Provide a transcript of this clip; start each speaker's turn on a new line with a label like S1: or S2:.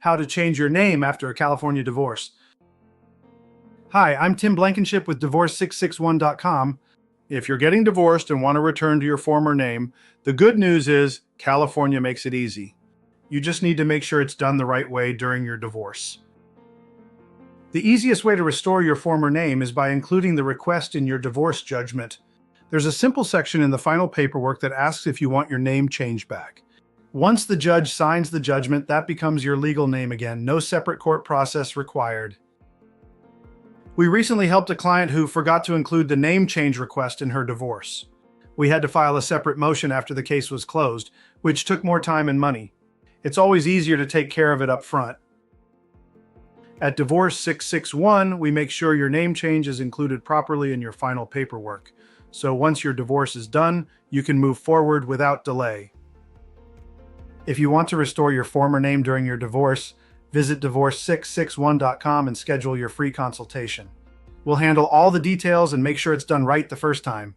S1: How to change your name after a California divorce. Hi, I'm Tim Blankenship with Divorce661.com. If you're getting divorced and want to return to your former name, the good news is California makes it easy. You just need to make sure it's done the right way during your divorce. The easiest way to restore your former name is by including the request in your divorce judgment. There's a simple section in the final paperwork that asks if you want your name changed back. Once the judge signs the judgment, that becomes your legal name again. No separate court process required. We recently helped a client who forgot to include the name change request in her divorce. We had to file a separate motion after the case was closed, which took more time and money. It's always easier to take care of it up front. At Divorce 661, we make sure your name change is included properly in your final paperwork. So once your divorce is done, you can move forward without delay. If you want to restore your former name during your divorce, visit Divorce661.com and schedule your free consultation. We'll handle all the details and make sure it's done right the first time.